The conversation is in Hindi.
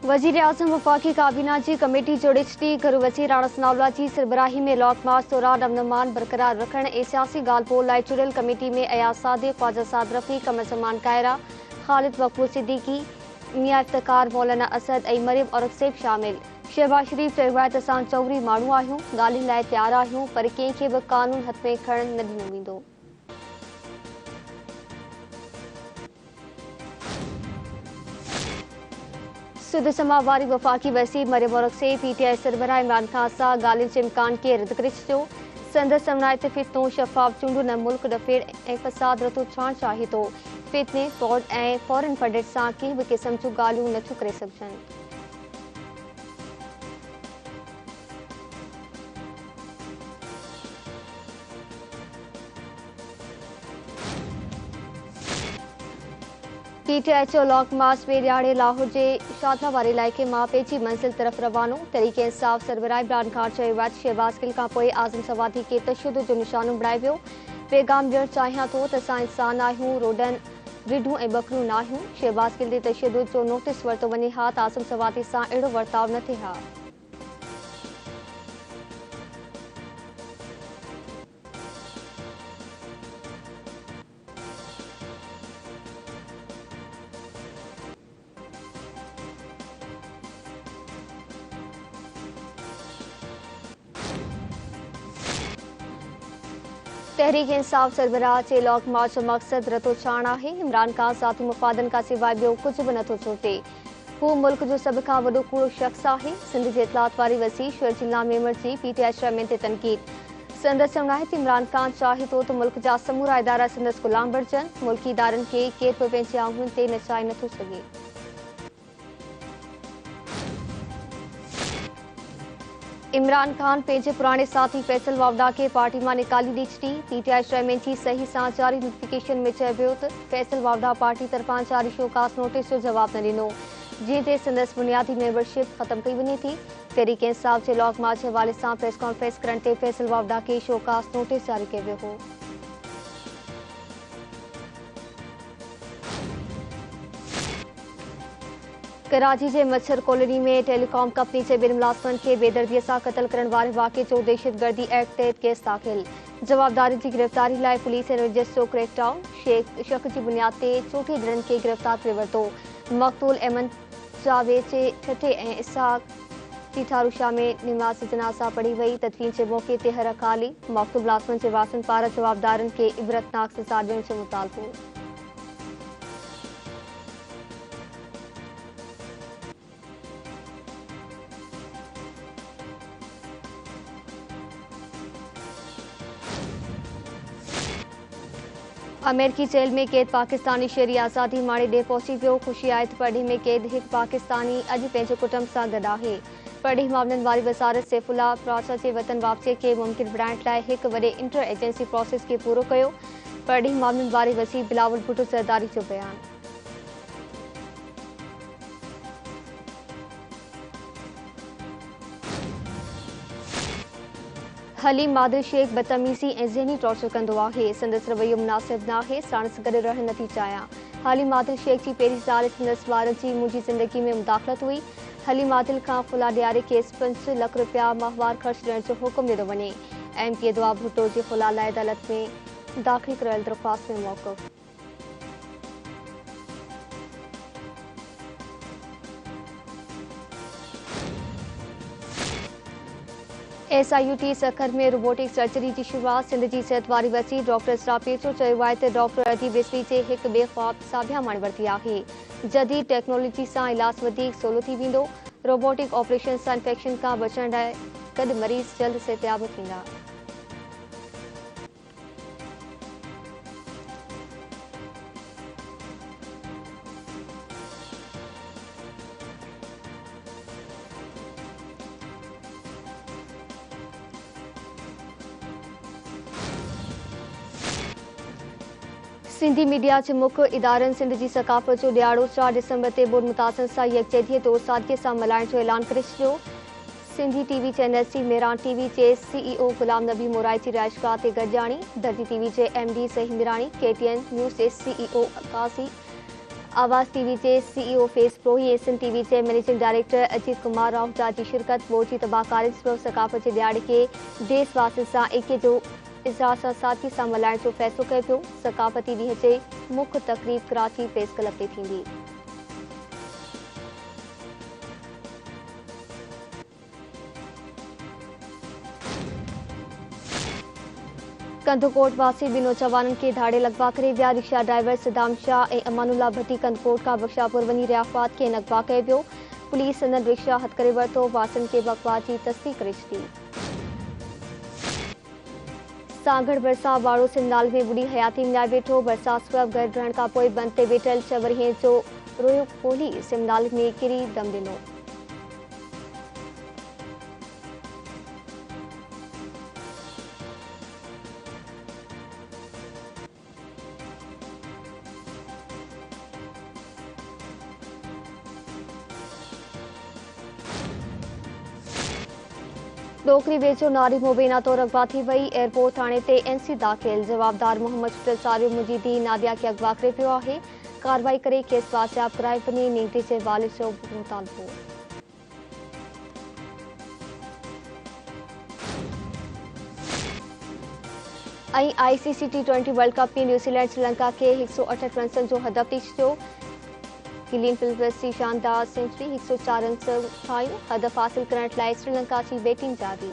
वजीर आजम वफाकी काबीना की कमेटी जोड़िछती घर वज़ीर राणा सनाउल्लाह की सरबराही में लॉन्ग मार्च दौरान अमन बरकरार रखण ऐं सियासी ॻाल्हि-ॿोल लाइ चुड़ियल कमेटी में अयाज सादिक, ख्वाजा साद रफ़ी, कमर ज़मान कायरा, खालिद मकबूल सिद्दीकी, मियां इफ्तिकार, मौलाना असद ऐं मरियम औरंगज़ेब शामिल। शहबाज शरीफ चयो आहे त असां चौरी माण्हू आहियूं, ॻाल्हियुनि लाइ तयारु आहियूं, पर कंहिंखे बि कानून हथ में खणण न ॾिनो वेंदो। सुध समा वारी वफाकी वज़ीर मरियम औरंगज़ेब पीटीआई सरबराह इमरान खान सां ॻाल्हियुनि जे इम्कान खे रद्द करे छॾियो। संदसि समनायत फितनो, शफ़ाफ़ चूंडूं न मुल्क ॾफेड़ ऐं फ़साद रतो छाण चाहे थो। फितने, फ्रॉड ऐं फॉरेन फंडेड सां कंहिं बि क़िस्म जूं ॻाल्हियूं नथियूं करे सघजनि। पीटीआई चयो लॉन्ग मार्च में ॾियारे लाहौर जे शादला इलाइक़े मां पंहिंजी मंज़िल तरफ़ रवानो। तहरीक इंसाफ़ सरबराह इमरान खान चयो आहे त शहबाज गिल खां पोइ आज़म सवादी खे तशद्दुद जो निशानो बणायो वियो। पैगाम ॾियणु चाहियां थो त असां इंसान आहियूं, रोडन रिढूं ऐं बकरियूं न आहियूं। शहबाज गिल ते तशद्दुद जो नोटिस वरितो वञे हा त आज़म सवादी सां अहिड़ो वर्ताव न थिए हा। तहरीक इंसाफ़ सरबराह जे लॉन्ग मार्च जो मक़सद रतो छाण आहे। इमरान खान ज़ाती मुफ़ादनि खां सवाइ ॿियो कुझु बि नथो सोचे। हू मुल्क जो सभ खां वॾो कूड़ो शख़्स आहे। सिंध जे इतलात वारी वज़ीर शर्जीला मेमण जी पीटीआई चेयरमैन ते तनक़ीद। संदसि चवणु आहे त इमरान खान चाहे थो त मुल्क जा समूरा इदारा संदसि ग़ुलाम बणिजनि। मुल्की इदारनि खे केरु बि पंहिंजे आङुरियुनि ते नचाए नथो सघे। इमरान खान पंहिंजे पुराणे साथी फैसल वावड़ा खे पार्टी मां निकाली ॾई छॾी। पीटीआई चेयरमैन जी सही सां जारी नोटिफिकेशन में चयो वियो त फैसल वावड़ा पार्टी तरफ़ां जारी शोकास नोटिस जो जवाब न ॾिनो, जंहिं ते संदसि बुनियादी मेंबरशिप ख़त्म कई वञे थी। तहरीक इंसाफ़ जे लॉन्ग मार्च जे हवाले सां प्रेस कॉन्फ्रेंस करण ते फैसल वावड़ा खे शोकास नोटिस जारी कयो वियो हो। कराची जे मच्छर कॉलोनी में टेलीकॉम कंपनी जे ॿिनि मुलाज़िमनि खे बेदर्दीअ सां क़त्ल करण वारे वाक़े जो दहशतगर्दी एक्ट तहत केस दाख़िल। जवाबदारी जी गिरफ़्तारी लाइ पुलिस ऐं रजिस्ट्रो क्रैकडाउन। शक जी बुनियाद ते चोटी ॼणनि खे गिरफ़्तार करे वरितो। मक़तूल अहमद जावेद जे ठठे ऐं इसहाक जी ठारूशा में निमाज़ जनाज़ा पढ़ी वई। तदफ़ीन जे मौक़े ते हर ख़ाली। मक़तूल मुलाज़िमनि जे वारसनि पारां जवाबदारनि खे इबरतनाक सज़ा ॾियण जो मुतालबो। अमेरिकी जेल में कैद पाकिस्तानी शहरी आज़ादी माणे ॾे पहुची वियो। ख़ुशी आहे त पढ़ी में कैद हिकु पाकिस्तानी अॼु पंहिंजे कुटुंब सां गॾु आहे। पढ़ी मामलनि वारी वज़ारत सैफुल्लाह प्राचा जे वतन वापसीअ खे मुमकिन बणाइण लाइ हिकु वॾे इंटर एजेंसी प्रोसेस खे पूरो कयो। पढ़ी मामलनि वारे वज़ीर बिलावल भुट्टो ज़रदारी जो बयानु। हलीम आदिल शेख बदतमीज़ी ऐं ज़हनी टॉर्चर कंदो आहे। संदसि रवैयो मुनासिब न आहे। साणुसि गॾु रहण नथी चाहियां। हलीम आदिल शेख जी पहिरीं ज़ाल संदसि ॿार जी मुंहिंजी ज़िंदगी में मुदाख़लत हुई। हलीम आदिल खां फुला ॾियारे खेसि 5 लख रुपया माहवार ख़र्च ॾियण जो हुकुम ॾिनो वञे। एमपी दुआ भुट्टो जे फुला लाइ अदालत में दाख़िल कयल दरख़्वास्त में मौक़ुफ़। SIUT सखर में रोबोटिक सर्जरी की शुरुआत। सिंध जी सिहत वारी वज़ीर डॉक्टर इसरा पेचो चयो आहे त डॉक्टर अदीब रिज़वी जे हिकु ॿिए ख़्वाब साबिया माणे वरिती आहे। जदीद टेक्नोलॉजी सां इलाज वधीक सवलो थी वेंदो। रोबोटिक ऑपरेशन सां इंफेक्शन खां बचण लाइ गॾु मरीज़ जल्द सिहतयाब थींदा। सिंधी मीडिया जे मुख्य इदारनि सिंध जी सकाफ़त जो ॾियारो 4 डिसंबर ते बुर्ड मुतासिर सां यकजहतीअ तौर सादगीअ सां मल्हाइण जो ऐलान करे छॾियो। सिंधी टीवी चैनल सी मेरान टीवी जे CEO गुलाम नबी मोराई जी रिहाइशगाह ते गॾिजाणी। दर्जी टीवी जे MD सही मिराणी, KTN न्यूज़ जे CEO काज़ी आवाज़ टीवी के CEO फेस प्रो एसन टीवी के मैनेजिंग डायरेक्टर अजीत कुमार आहूजा की शिरकत बोर्ड की तबाहकारी सबब सकाफ़त के दिहाड़े के देशवासियुनि सां एके जो इजलास सां सादगी सां मल्हाइण जो फ़ैसिलो कयो पियो। सकाफ़ती ॾींहं जे मुख्य तक़रीब कराची प्रेस क्लब ते थींदी। कंदकोट वासी ॿिनि नौजवाननि खे धाड़े लॻवा करे विया। रिक्शा ड्राइवर सदाम शाह ऐं अमानुल्ला भट्टी कंदकोट खां बख्शापुर वञी रहिया हुआ। खेनि अगवा कयो वियो। पुलिस संदनि रिक्शा हथ करे वरितो। वासियुनि खे बगवा जी तस्दीक करे छॾी। सांगड़ भरिसां वाड़ो सिमनाल में बुढ़ी हयाती मिलाए वेठो। भरिसां सबब घर रहण खां पोइ बंदि ते वेठल चवरिहे जो रोयो कोहली सिमनाल में किरी दम ॾिनो। डोकरी वेझो नारी मुबीना तौर अगवा थी वई। एयरपोर्ट थाणे ते NC दाख़िल। जवाबदार मोहम्मद शुटल सारियो मुंहिंजी धीउ नादिया खे अगवा करे पियो आहे। कार्रवाई करे केस बासियाब कराए वञे। नींदी जे वालिद जो मुतालबो। ICC T20 वर्ल्ड कप में न्यूज़ीलैंड श्रीलंका के 168 रन जो हदफ ॾेई छॾियो। गिलीन फिलिप्स जी शानदार सेंचुरी 104 रन ठाहियूं। हदफ हासिल करण लाइ श्रीलंका जी बैटिंग जारी।